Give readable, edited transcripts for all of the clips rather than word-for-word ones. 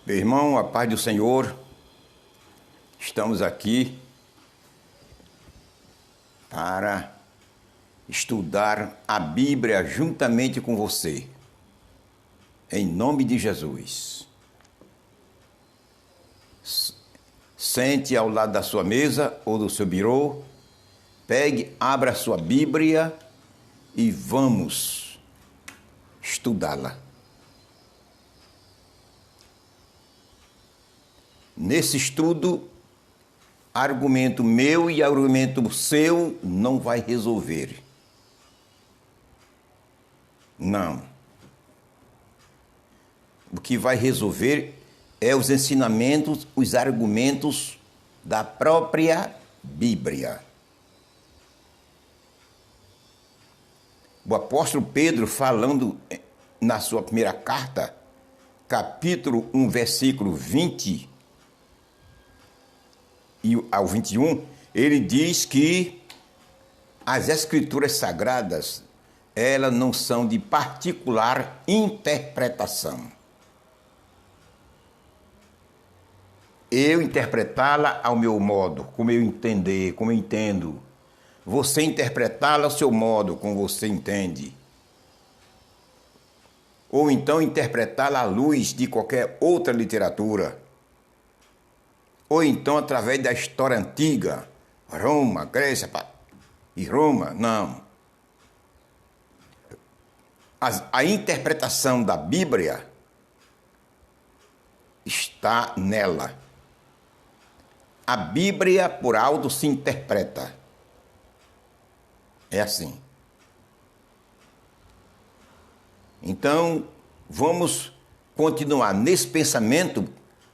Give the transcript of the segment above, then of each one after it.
Meu irmão, a paz do Senhor, estamos aqui para estudar a Bíblia juntamente com você, em nome de Jesus. Sente ao lado da sua mesa ou do seu birô, pegue, abra a sua Bíblia e vamos estudá-la. Nesse estudo, argumento meu e argumento seu não vai resolver. Não. O que vai resolver é os ensinamentos, os argumentos da própria Bíblia. O apóstolo Pedro, falando na sua primeira carta, capítulo 1, versículo 20 ao 21, ele diz que as Escrituras Sagradas, elas não são de particular interpretação. Eu interpretá-la ao meu modo, como eu entender, como eu entendo. Você interpretá-la ao seu modo, como você entende. Ou então interpretá-la à luz de qualquer outra literatura. Ou então através da história antiga, Roma, Grécia e Roma, não. A interpretação da Bíblia está nela. A Bíblia por alto se interpreta. É assim. Então, vamos continuar nesse pensamento,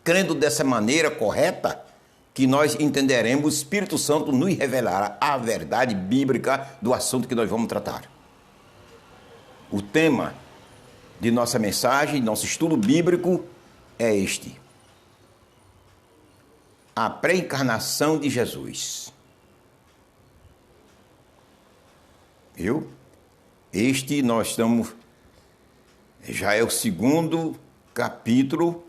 crendo dessa maneira correta, que nós entenderemos, o Espírito Santo nos revelará a verdade bíblica do assunto que nós vamos tratar. O tema de nossa mensagem, nosso estudo bíblico é este: a pré-encarnação de Jesus. Viu? Este nós estamos, já é o segundo capítulo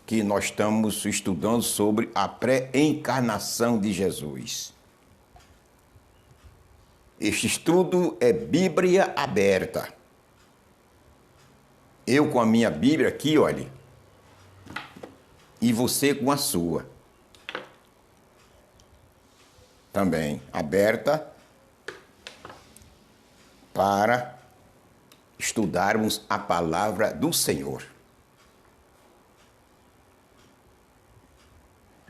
que nós estamos estudando sobre a pré-encarnação de Jesus. Este estudo é Bíblia aberta. Eu com a minha Bíblia aqui, olhe, e você com a sua. Também aberta para estudarmos a palavra do Senhor.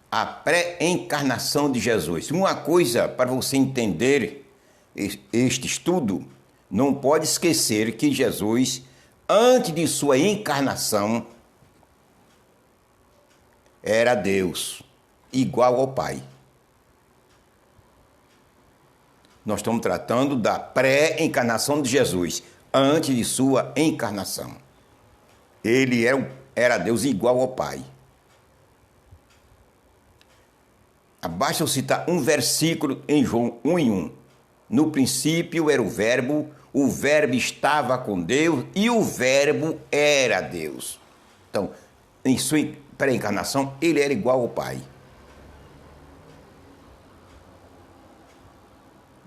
A pré-encarnação de Jesus. Uma coisa para você entender este estudo, não pode esquecer que Jesus, antes de sua encarnação, era Deus, igual ao Pai. Nós estamos tratando da pré-encarnação de Jesus, antes de sua encarnação. Ele era Deus igual ao Pai. Basta eu citar um versículo em João 1:1. No princípio era o Verbo estava com Deus e o Verbo era Deus. Então, em sua pré-encarnação, ele era igual ao Pai.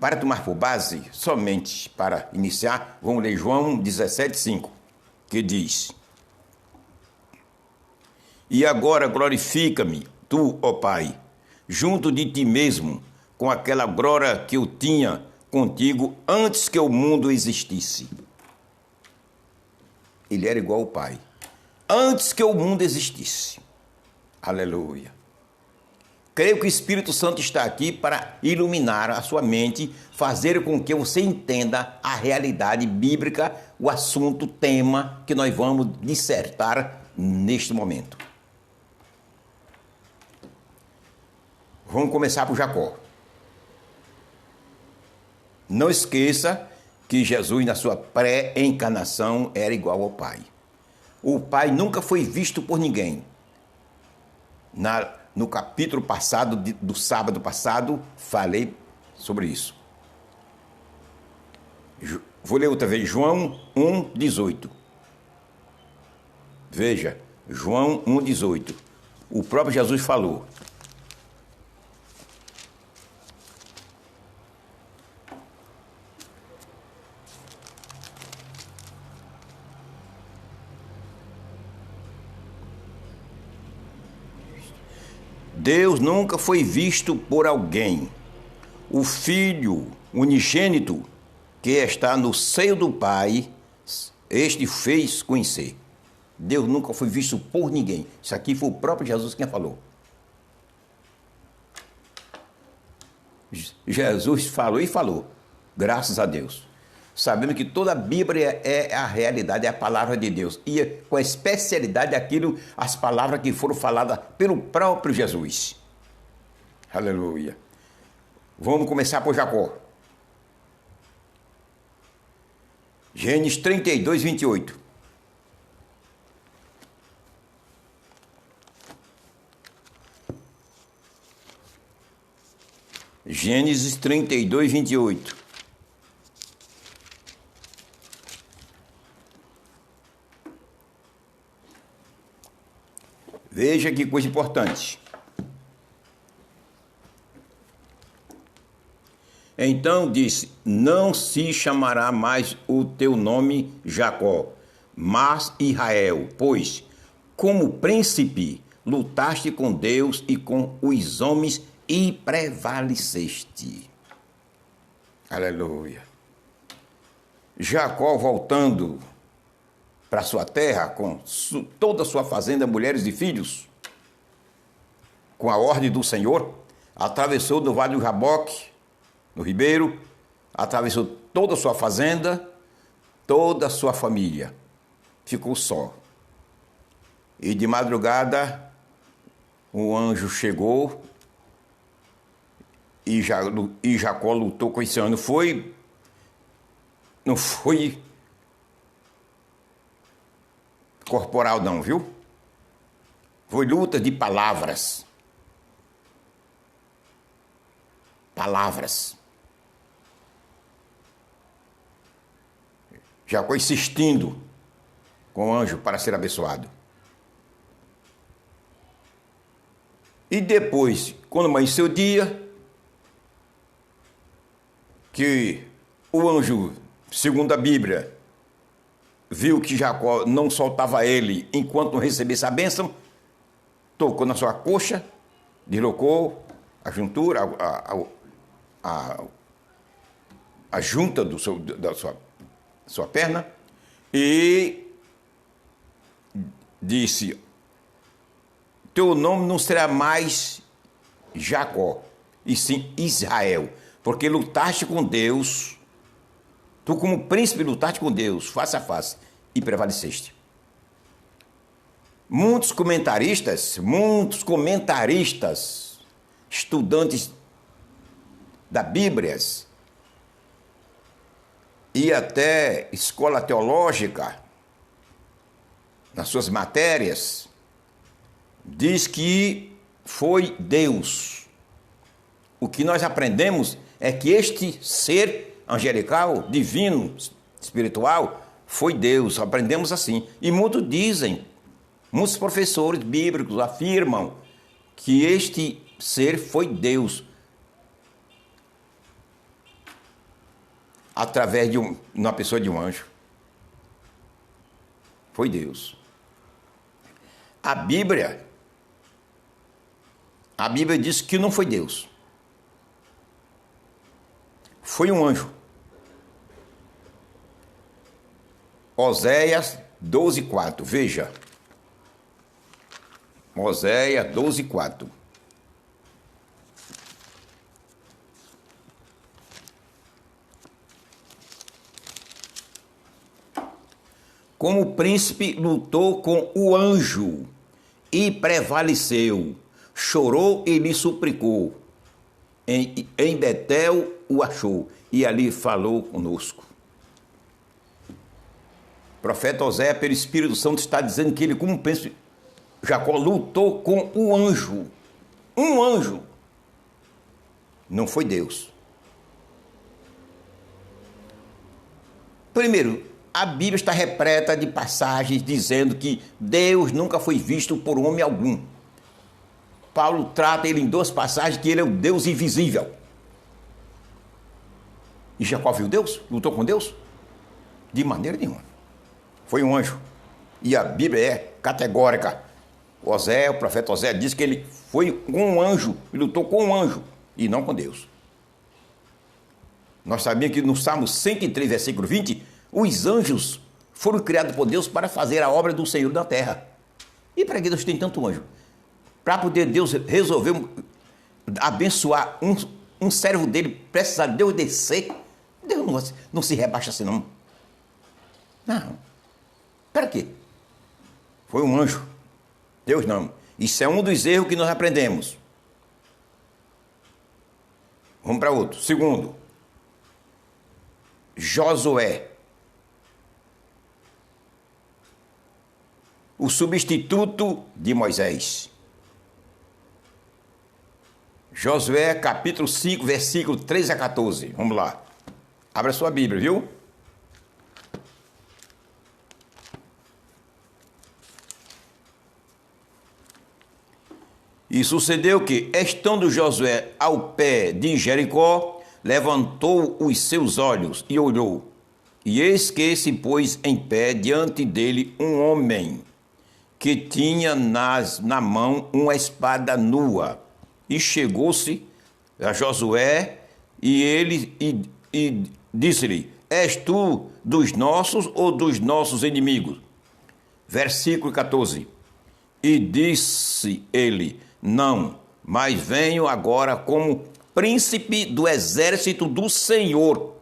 Para tomar por base, somente para iniciar, vamos ler João 17:5, que diz: E agora glorifica-me, tu, ó Pai, junto de ti mesmo, com aquela glória que eu tinha contigo antes que o mundo existisse. Ele era igual ao Pai, antes que o mundo existisse. Aleluia. Creio que o Espírito Santo está aqui para iluminar a sua mente, fazer com que você entenda a realidade bíblica, o assunto, o tema que nós vamos dissertar neste momento. Vamos começar por Jacó. Não esqueça que Jesus, na sua pré-encarnação, era igual ao Pai. O Pai nunca foi visto por ninguém. No capítulo passado, do sábado passado, falei sobre isso. Vou ler outra vez, João 1:18. Veja, João 1,18. O próprio Jesus falou. Deus nunca foi visto por alguém. O Filho unigênito que está no seio do Pai, este fez conhecer. Deus nunca foi visto por ninguém. Isso aqui foi o próprio Jesus quem falou. Jesus falou e falou. Graças a Deus. Sabendo que toda a Bíblia é a realidade, é a palavra de Deus. E com a especialidade daquilo, as palavras que foram faladas pelo próprio Jesus. Aleluia. Vamos começar por Jacó. Gênesis 32, 28. Gênesis 32, 28. Veja que coisa importante. Então disse: não se chamará mais o teu nome Jacó, mas Israel, pois, como príncipe, lutaste com Deus e com os homens e prevaleceste. Aleluia. Jacó voltando para sua terra, com toda a sua fazenda, mulheres e filhos, com a ordem do Senhor, atravessou do vale do Jaboque, no Ribeiro, atravessou toda a sua fazenda, toda a sua família. Ficou só. E de madrugada, um anjo chegou e Jacó lutou com esse anjo. Não foi corporal não, viu? Foi luta de palavras. Palavras. Jacó insistindo com o anjo para ser abençoado. E depois, quando amanheceu o dia, que o anjo, segundo a Bíblia, viu que Jacó não soltava ele enquanto não recebesse a bênção, tocou na sua coxa, deslocou a juntura, a junta da sua perna e disse: teu nome não será mais Jacó, e sim Israel, porque lutaste com Deus, tu como príncipe lutaste com Deus, face a face, e prevaleceste. Muitos comentaristas, estudantes da Bíblia e até escola teológica, nas suas matérias, diz que foi Deus. O que nós aprendemos é que este ser angelical, divino, espiritual, foi Deus. Aprendemos assim. E muitos dizem, muitos professores bíblicos afirmam que este ser foi Deus. Através de uma pessoa de um anjo. Foi Deus. A Bíblia diz que não foi Deus. Foi um anjo. Oséias 12:4. Veja. Oséias 12:4. Como o príncipe lutou com o anjo e prevaleceu, chorou e lhe suplicou. Em Betel o achou e ali falou conosco. O profeta Oséias, pelo Espírito Santo, está dizendo que ele, como príncipe, Jacó lutou com o anjo. Um anjo. Não foi Deus. Primeiro, A Bíblia está repleta de passagens dizendo que Deus nunca foi visto por homem algum. Paulo trata ele em duas passagens que ele é o Deus invisível. E Jacó viu Deus? Lutou com Deus? De maneira nenhuma. Foi um anjo. E a Bíblia é categórica. O profeta Osé diz que ele foi com um anjo, e lutou com um anjo, e não com Deus. Nós sabíamos que no Salmo 103, versículo 20, os anjos foram criados por Deus para fazer a obra do Senhor na terra. E para que Deus tem tanto anjo? Para poder Deus resolver abençoar um servo dele, precisar de Deus descer. Deus não se rebaixa assim, não. Não. Para quê? Foi um anjo. Deus não. Isso é um dos erros que nós aprendemos. Vamos para outro. Segundo, Josué. O substituto de Moisés. Josué, capítulo 5, versículo 13 a 14. Vamos lá. Abra sua Bíblia, viu? E sucedeu que, estando Josué ao pé de Jericó, levantou os seus olhos e olhou. E eis que se pôs em pé diante dele um homem, que tinha na mão uma espada nua. E chegou-se a Josué e disse-lhe: És tu dos nossos ou dos nossos inimigos? Versículo 14. E disse ele: Não, mas venho agora como príncipe do exército do Senhor.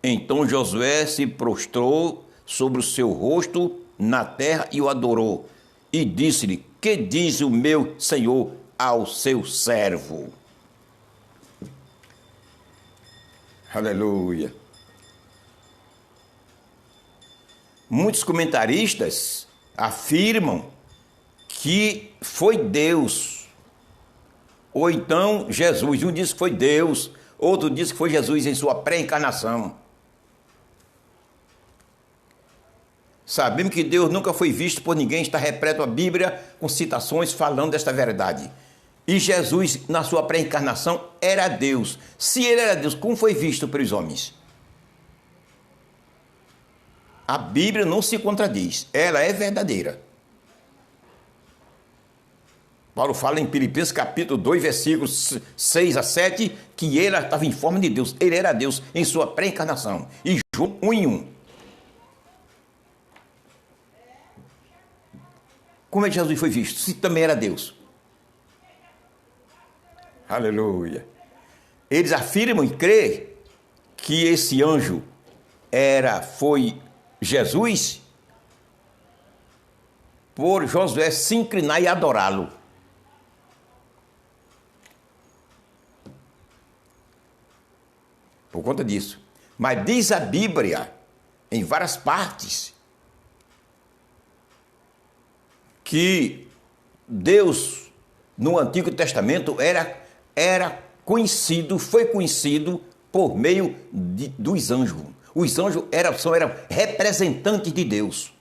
Então Josué se prostrou sobre o seu rosto na terra e o adorou. E disse-lhe: Que diz o meu senhor ao seu servo? Aleluia. Muitos comentaristas afirmam que foi Deus, ou então Jesus. Um diz que foi Deus, outro diz que foi Jesus em sua pré-encarnação. Sabemos que Deus nunca foi visto por ninguém, está repleto a Bíblia com citações falando desta verdade. E Jesus, na sua pré-encarnação, era Deus. Se ele era Deus, como foi visto pelos homens? A Bíblia não se contradiz, ela é verdadeira. Paulo fala em Filipenses capítulo 2, versículos 6 a 7, que ele estava em forma de Deus, ele era Deus em sua pré-encarnação. E João 1 em 1. Como é que Jesus foi visto? Se também era Deus. Aleluia. Eles afirmam e creem que esse anjo foi Jesus por Josué se inclinar e adorá-lo. Por conta disso. Mas diz a Bíblia, em várias partes, que Deus, no Antigo Testamento, foi conhecido por meio dos anjos. Os anjos eram representantes de Deus.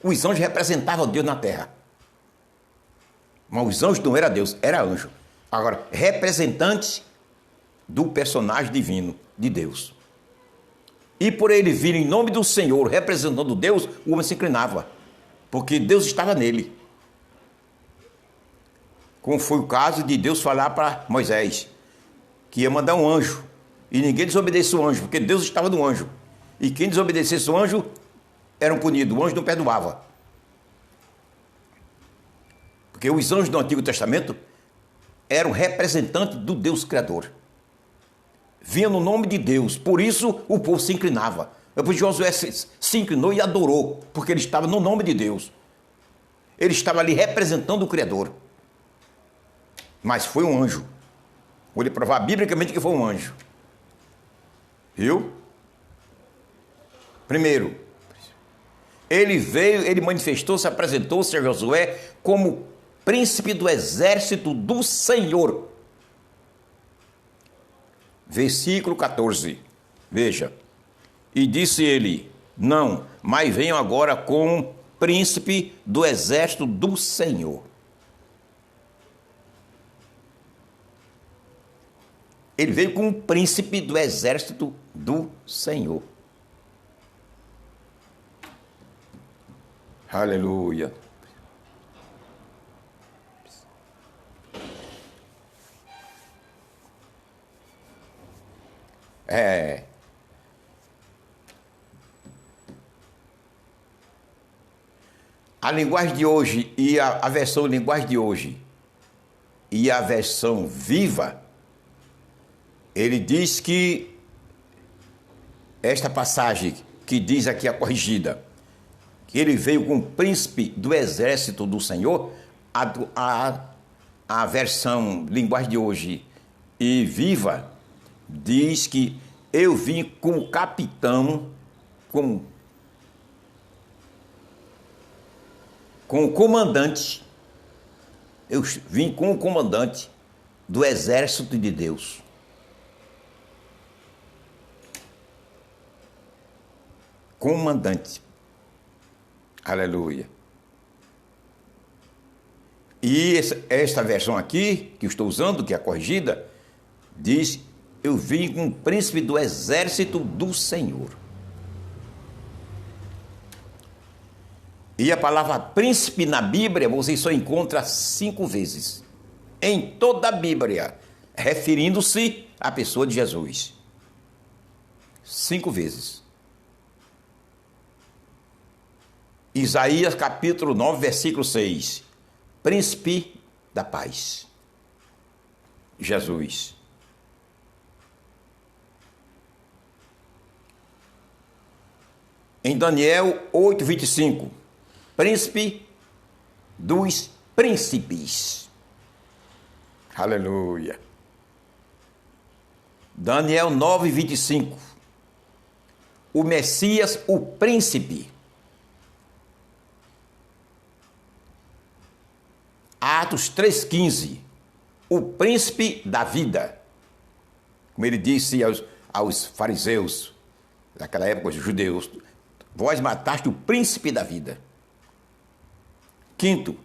Os anjos representavam Deus na terra. Mas os anjos não eram Deus, era anjo. Agora, representantes do personagem divino de Deus. E por ele vir em nome do Senhor, representando Deus, o homem se inclinava, porque Deus estava nele. Como foi o caso de Deus falar para Moisés, que ia mandar um anjo, e ninguém desobedeceu o anjo, porque Deus estava no anjo. E quem desobedecesse o anjo, eram punidos, o anjo não perdoava. Porque os anjos do Antigo Testamento eram representantes do Deus Criador. Vinha no nome de Deus, por isso o povo se inclinava. Depois Josué se inclinou e adorou, porque ele estava no nome de Deus. Ele estava ali representando o Criador. Mas foi um anjo. Vou lhe provar biblicamente que foi um anjo. Viu? Primeiro, ele veio, ele manifestou-se, apresentou-se a Josué como príncipe do exército do Senhor. Versículo 14. Veja. E disse ele: não, mas venho agora com o príncipe do exército do Senhor. Ele veio com o príncipe do exército do Senhor. Aleluia. A linguagem de hoje e a versão linguagem de hoje e a versão viva, ele diz que esta passagem que diz aqui a corrigida, que ele veio com o príncipe do exército do Senhor, a versão linguagem de hoje e viva diz que eu vim com o capitão, com o comandante, eu vim com o comandante do exército de Deus. Comandante. Aleluia. E esta versão aqui, que eu estou usando, que é a corrigida, diz: eu vim com o príncipe do exército do Senhor. E a palavra príncipe na Bíblia você só encontra 5 vezes. Em toda a Bíblia, referindo-se à pessoa de Jesus. 5 vezes. Isaías capítulo 9, versículo 6. Príncipe da paz. Jesus. Em Daniel 8, 25. Príncipe dos príncipes. Aleluia. Daniel 9, 25. O Messias, o príncipe. Atos 3,15, o príncipe da vida. Como ele disse aos fariseus, naquela época, os judeus: vós mataste o príncipe da vida. 5º,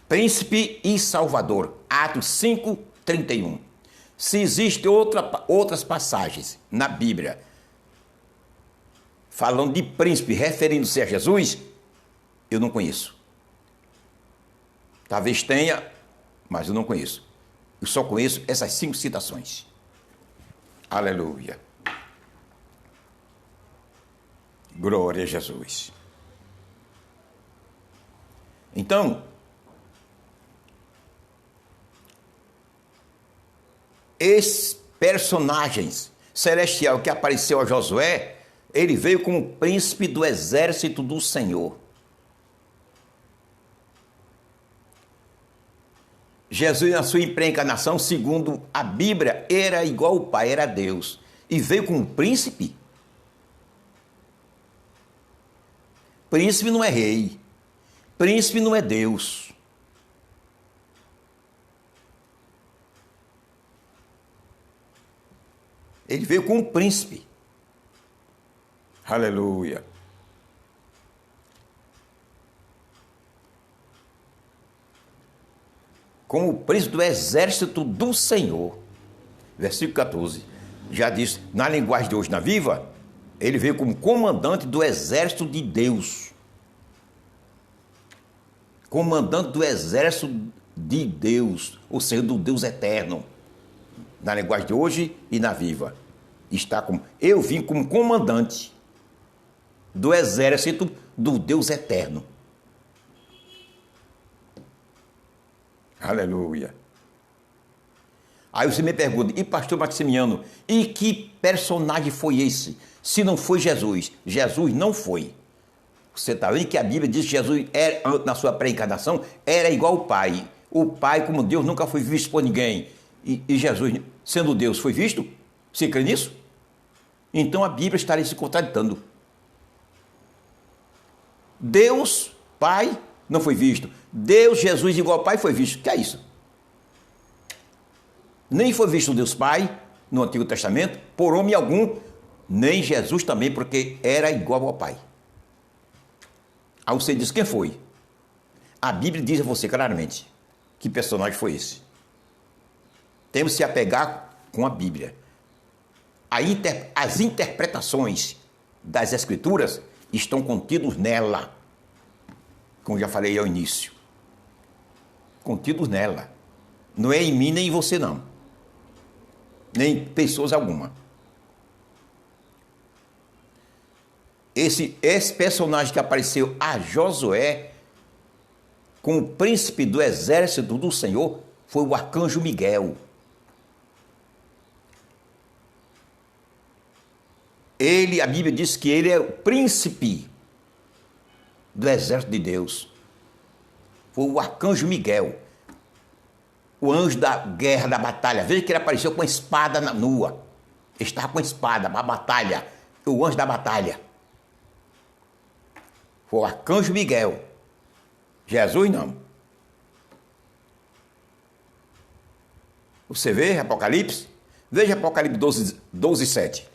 príncipe e salvador. Atos 5:31. Se existem outras passagens na Bíblia falando de príncipe, referindo-se a Jesus, eu não conheço. Talvez tenha, mas eu não conheço. Eu só conheço essas 5 citações. Aleluia. Glória a Jesus. Então, esses personagens celestial que apareceu a Josué, ele veio como príncipe do exército do Senhor. Jesus, na sua pré-encarnação, segundo a Bíblia, era igual ao Pai, era Deus. E veio como príncipe. Príncipe não é rei. Príncipe não é Deus. Ele veio como príncipe. Aleluia. Como o príncipe do exército do Senhor. Versículo 14. Já diz, na linguagem de hoje, na Viva, ele veio como comandante do exército de Deus. Comandante do exército de Deus, ou seja, do Deus eterno. Na linguagem de hoje e na Viva. Está como, eu vim como comandante do exército do Deus eterno. Aleluia. Aí você me pergunta: e pastor Maximiano, e que personagem foi esse? Se não foi Jesus. Jesus não foi. Você está vendo que a Bíblia diz que Jesus, na sua pré-encarnação, era igual ao Pai. O Pai, como Deus, nunca foi visto por ninguém. E Jesus, sendo Deus, foi visto? Você crê nisso? Então a Bíblia estaria se contraditando. Deus, Pai, não foi visto. Deus, Jesus, igual ao Pai, foi visto. O que é isso? Nem foi visto o Deus Pai, no Antigo Testamento, por homem algum, Nem Jesus também, porque era igual ao Pai. Aí você diz, quem foi? A Bíblia diz a você claramente que personagem foi esse. Temos que se apegar com a Bíblia. As interpretações das Escrituras estão contidos nela, como já falei ao início. Contidos nela. Não é em mim nem em você, não. Nem em pessoas alguma. Esse personagem que apareceu a Josué como príncipe do exército do Senhor foi o arcanjo Miguel. A Bíblia diz que ele é o príncipe do exército de Deus. Foi o arcanjo Miguel, o anjo da guerra, da batalha. Veja que ele apareceu com a espada nua. Ele estava com a espada, a batalha, o anjo da batalha. Foi o arcanjo Miguel. Jesus não. Você vê Apocalipse? Veja Apocalipse 12, 7.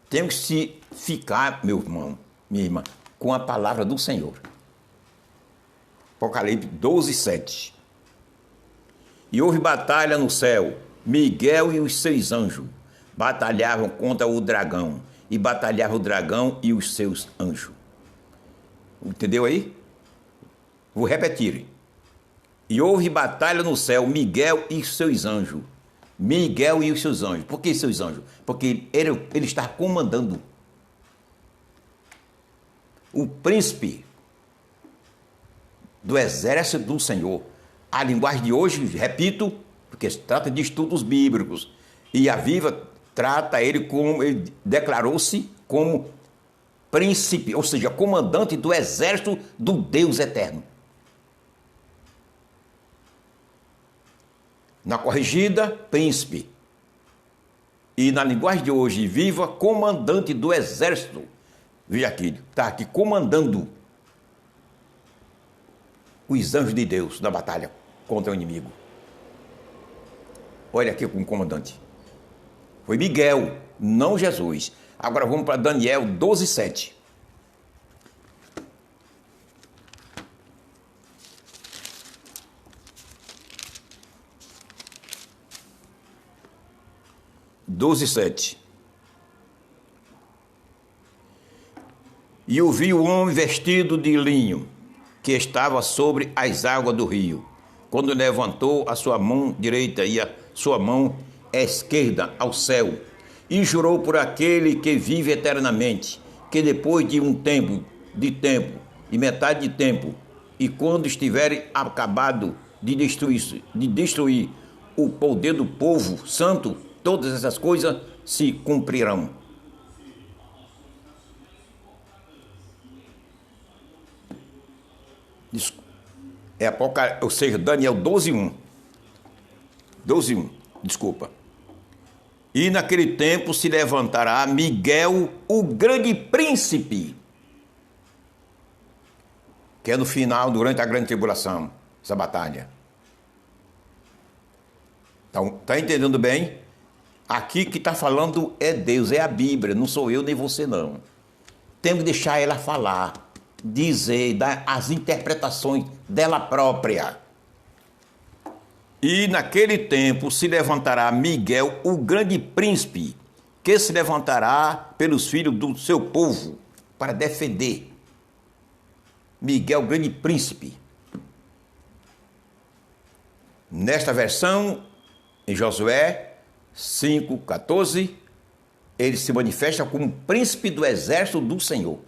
Temos que se ficar, meu irmão, minha irmã, com a palavra do Senhor. Apocalipse 12, 7. E houve batalha no céu. Miguel e os seus anjos batalhavam contra o dragão. E batalhava o dragão e os seus anjos. Entendeu aí? Vou repetir. E houve batalha no céu. Miguel e os seus anjos. Miguel e os seus anjos. Por que seus anjos? Porque ele está comandando. O príncipe do exército do Senhor. A linguagem de hoje, repito, porque se trata de estudos bíblicos. E a Viva trata ele como, ele declarou-se como príncipe, ou seja, comandante do exército do Deus eterno. Na corrigida, príncipe. E na linguagem de hoje, Viva, comandante do exército. Veja aqui, está aqui comandando os anjos de Deus na batalha contra o inimigo. Olha aqui com o comandante. Foi Miguel, não Jesus. Agora vamos para Daniel 12, 7. E eu vi o homem vestido de linho, que estava sobre as águas do rio, quando levantou a sua mão direita e a sua mão esquerda ao céu, e jurou por aquele que vive eternamente, que depois de um tempo e metade de tempo, e quando estiver acabado de destruir o poder do povo santo, todas essas coisas se cumprirão. Ou seja, Daniel 12:1. 12:1, desculpa. E naquele tempo se levantará Miguel, o grande príncipe, que é no final, durante a grande tribulação, essa batalha. Então, está entendendo bem? Aqui que está falando é Deus, é a Bíblia, não sou eu nem você não. Temos que deixar ela falar, dizer, dar as interpretações dela própria. E naquele tempo se levantará Miguel, o grande príncipe, que se levantará pelos filhos do seu povo para defender. Miguel, o grande príncipe. Nesta versão, em Josué 5:14, ele se manifesta como príncipe do exército do Senhor.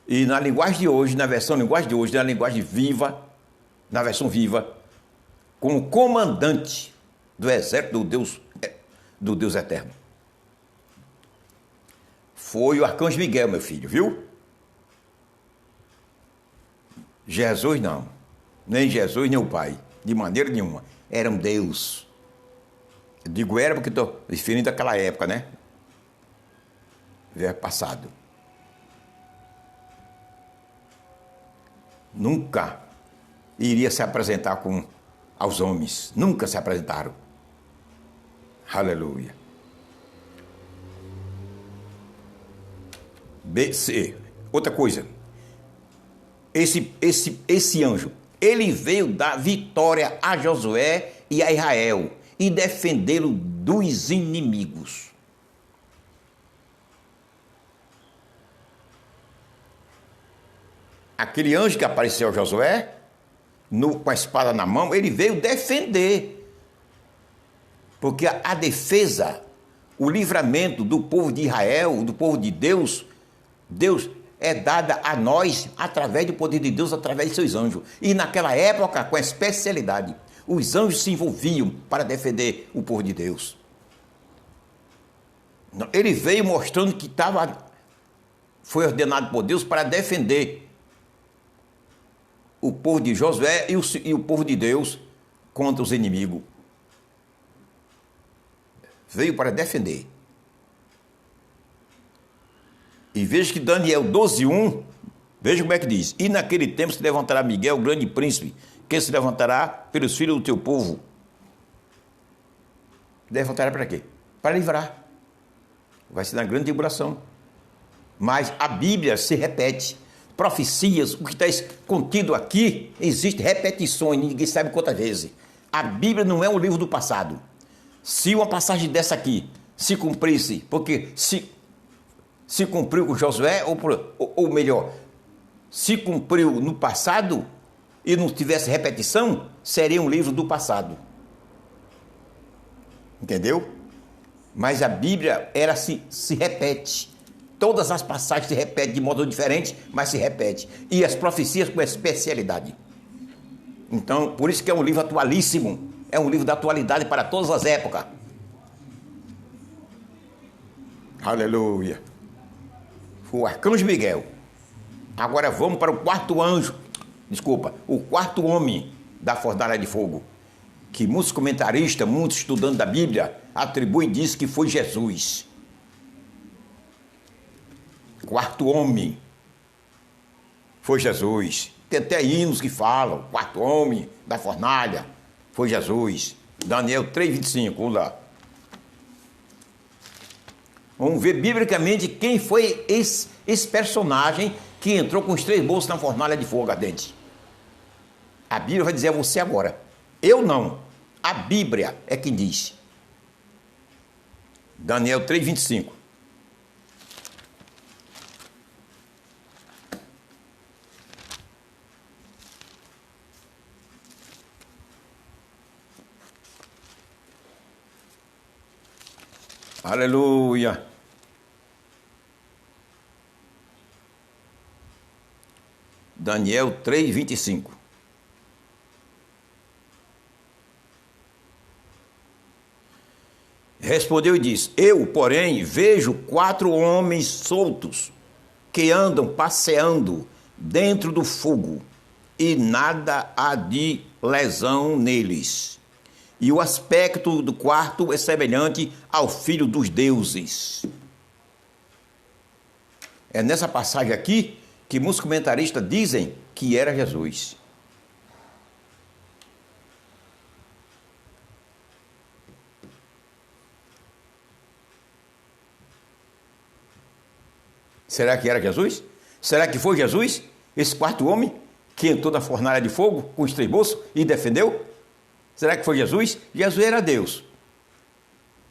E na linguagem de hoje, na linguagem viva, na versão viva, como comandante do exército do Deus eterno. Foi o arcanjo Miguel, meu filho, viu? Jesus não. Nem Jesus, nem o Pai. De maneira nenhuma. Era um Deus. Eu digo era porque estou referindo àquela época, né? Verbo passado. Nunca iria se apresentar aos homens. Nunca se apresentaram. Aleluia. BC. Outra coisa. Esse anjo, ele veio dar vitória a Josué e a Israel e defendê-lo dos inimigos. Aquele anjo que apareceu a Josué, com a espada na mão, ele veio defender. Porque a defesa, o livramento do povo de Israel, do povo de Deus, Deus é dada a nós através do poder de Deus, através de seus anjos. E naquela época, com a especialidade, os anjos se envolviam para defender o povo de Deus. Ele veio mostrando que foi ordenado por Deus para defender o povo de Josué e o povo de Deus contra os inimigos. Veio para defender. E veja que Daniel 12:1, veja como é que diz: e naquele tempo se levantará Miguel, o grande príncipe, que se levantará pelos filhos do teu povo. Levantará para quê? Para livrar. Vai ser na grande tribulação. Mas a Bíblia se repete. Profecias, o que está contido aqui, existem repetições, ninguém sabe quantas vezes. A Bíblia não é um livro do passado. Se uma passagem dessa aqui se cumprisse, porque se cumpriu com Josué, ou melhor, se cumpriu no passado e não tivesse repetição, seria um livro do passado. Entendeu? Mas a Bíblia, ela se repete. Todas as passagens se repetem de modo diferente, mas se repete. E as profecias com especialidade. Então, por isso que é um livro atualíssimo. É um livro da atualidade para todas as épocas. Aleluia. O arcanjo Miguel. Agora vamos para o quarto anjo. Desculpa, o quarto homem da fornalha de fogo. Que muitos comentaristas, muitos estudantes da Bíblia, atribuem e dizem que foi Jesus. Quarto homem foi Jesus. Tem até hinos que falam, quarto homem da fornalha foi Jesus. Daniel 3:25, vamos lá. Vamos ver biblicamente quem foi esse personagem que entrou com os 3 bolsos na fornalha de fogo ardente. A Bíblia vai dizer a você agora. Eu não. A Bíblia é quem diz. Daniel 3:25. Aleluia. Daniel 3:25. Respondeu e disse: eu, porém, vejo 4 homens soltos que andam passeando dentro do fogo, e nada há de lesão neles. E o aspecto do quarto é semelhante ao filho dos deuses. É nessa passagem aqui que muitos comentaristas dizem que era Jesus. Será que era Jesus? Será que foi Jesus, esse quarto homem, que entrou na fornalha de fogo com os 3 bolsos e defendeu? Será que foi Jesus? Jesus era Deus.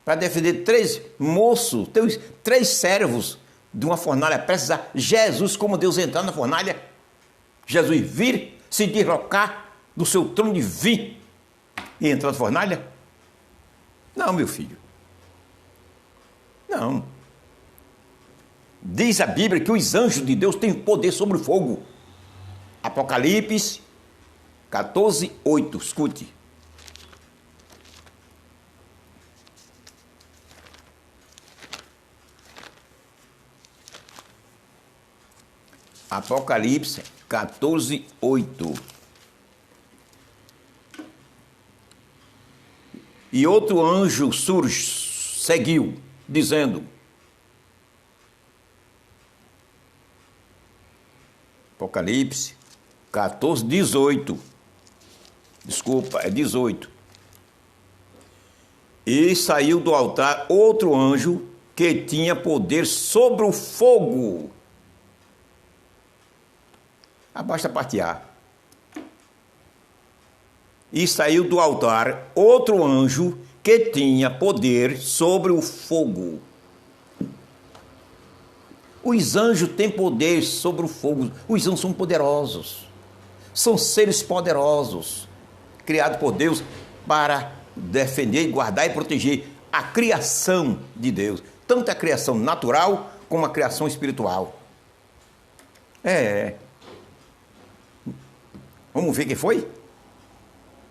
Para defender 3 moços, 3 servos de uma fornalha, precisar Jesus como Deus entrar na fornalha. Jesus vir, se deslocar do seu trono de vir e entrar na fornalha? Não, meu filho. Não. Diz a Bíblia que os anjos de Deus têm poder sobre o fogo. Apocalipse 14:8. Escute. Apocalipse 14:8. E outro anjo seguiu, dizendo: Apocalipse 14, 18. Desculpa, é 18. E saiu do altar outro anjo que tinha poder sobre o fogo. Abaixa a parte A. E saiu do altar outro anjo que tinha poder sobre o fogo. Os anjos têm poder sobre o fogo. Os anjos são poderosos. São seres poderosos, criados por Deus para defender, guardar e proteger a criação de Deus. Tanto a criação natural como a criação espiritual. Vamos ver quem foi?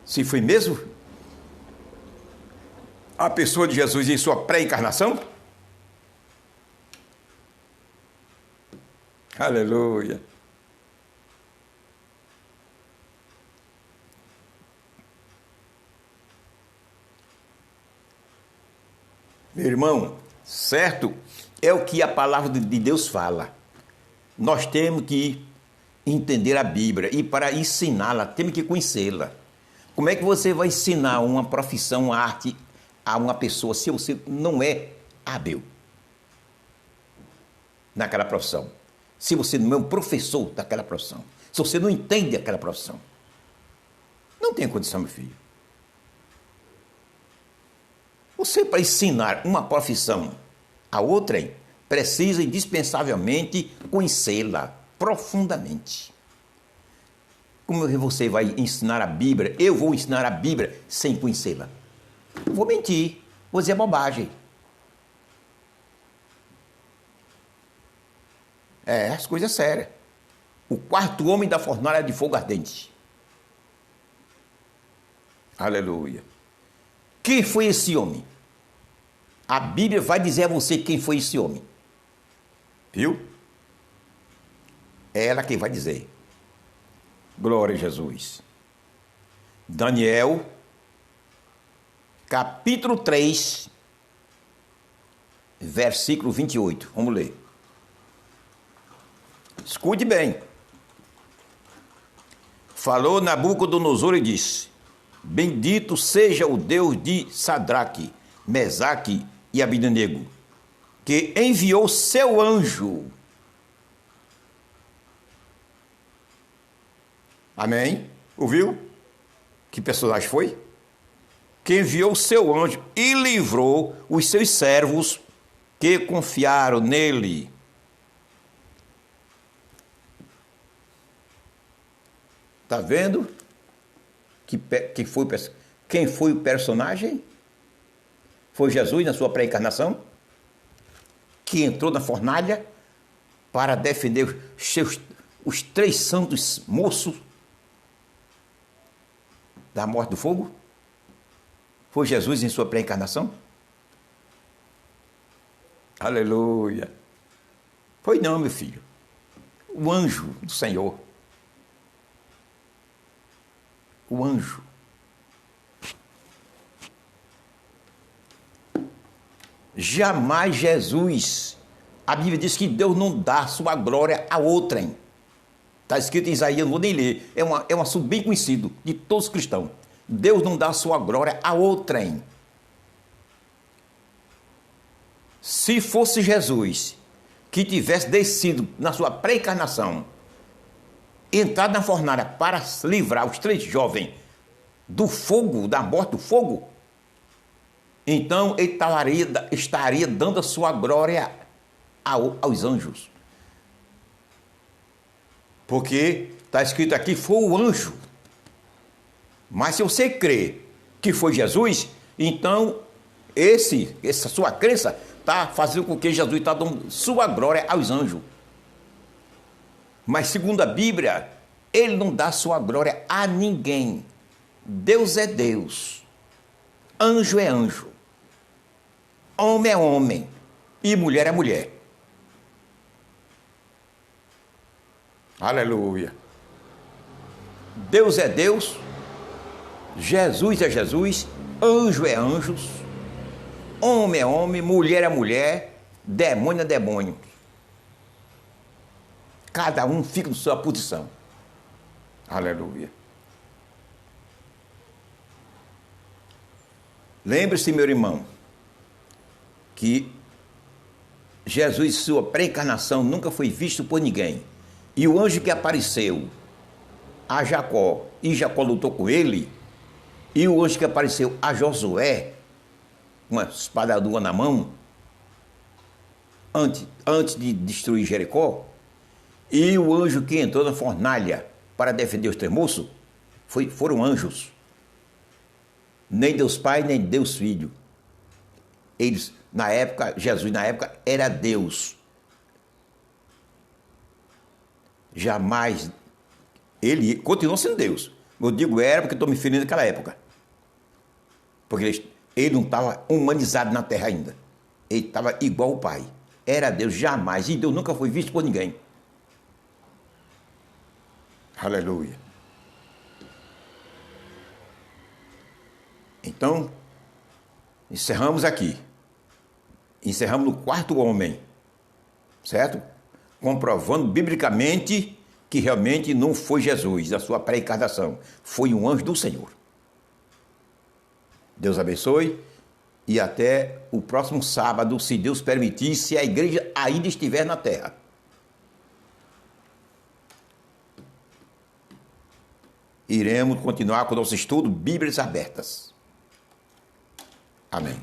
Se foi mesmo a pessoa de Jesus em sua pré-encarnação? Aleluia. Meu irmão, certo? É o que a palavra de Deus fala. Nós temos que entender a Bíblia e para ensiná-la, temos que conhecê-la. Como é que você vai ensinar uma profissão, uma arte a uma pessoa se você não é hábil naquela profissão? Se você não é um professor daquela profissão, se você não entende aquela profissão, não tem condição, meu filho. Você, para ensinar uma profissão a outrem, precisa indispensavelmente conhecê-la profundamente. Como você vai ensinar a Bíblia? Eu vou ensinar a Bíblia sem conhecê-la. Vou mentir, vou dizer bobagem. As coisas sérias. O quarto homem da fornalha de fogo ardente. Aleluia. Quem foi esse homem? A Bíblia vai dizer a você quem foi esse homem. Viu? É ela quem vai dizer. Glória a Jesus. Daniel, capítulo 3, versículo 28. Vamos ler. Escute bem. Falou Nabucodonosor e disse: Bendito seja o Deus de Sadraque, Mesaque e Abednego, que enviou seu anjo. Amém? Ouviu? Que personagem foi? Que enviou seu anjo e livrou os seus servos que confiaram nele. Está vendo? Quem foi o personagem? Foi Jesus na sua pré-encarnação, que entrou na fornalha para defender os 3 santos moços da morte do fogo? Foi Jesus em sua pré-encarnação? Aleluia. Foi não, meu filho. O anjo do Senhor. O anjo. Jamais Jesus, a Bíblia diz que Deus não dá sua glória a outrem. Está escrito em Isaías, não vou nem ler, é um assunto bem conhecido de todos os cristãos. Deus não dá sua glória a outrem. Se fosse Jesus que tivesse descido na sua pré-encarnação, entrado na fornalha para livrar os 3 jovens do fogo, da morte do fogo, então ele estaria dando a sua glória aos anjos. Porque está escrito aqui, foi o anjo. Mas se você crê que foi Jesus, então essa sua crença está fazendo com que Jesus está dando sua glória aos anjos. Mas segundo a Bíblia, ele não dá sua glória a ninguém. Deus é Deus. Anjo é anjo. Homem é homem. E mulher é mulher. Aleluia. Deus é Deus. Jesus é Jesus. Anjo é anjos. Homem é homem. Mulher é mulher. Demônio é demônio. Cada um fica na sua posição. Aleluia. Lembre-se, meu irmão, que Jesus, sua pré-encarnação, nunca foi visto por ninguém. E o anjo que apareceu a Jacó, e Jacó lutou com ele, e o anjo que apareceu a Josué, uma espadadura na mão, antes de destruir Jericó, e o anjo que entrou na fornalha para defender os tremoços, foram anjos. Nem Deus Pai, nem Deus Filho. Eles, na época, Jesus na época era Deus. Jamais, ele continuou sendo Deus. Eu digo era porque estou me referindo naquela época. Porque ele não estava humanizado na terra ainda. Ele estava igual ao Pai. Era Deus, jamais. E Deus nunca foi visto por ninguém. Aleluia. Então, encerramos aqui. Encerramos no quarto homem. Certo? Comprovando biblicamente que realmente não foi Jesus, a sua pré-encarnação. Foi um anjo do Senhor. Deus abençoe e até o próximo sábado, se Deus permitir, se a igreja ainda estiver na terra. Iremos continuar com o nosso estudo Bíblias Abertas. Amém.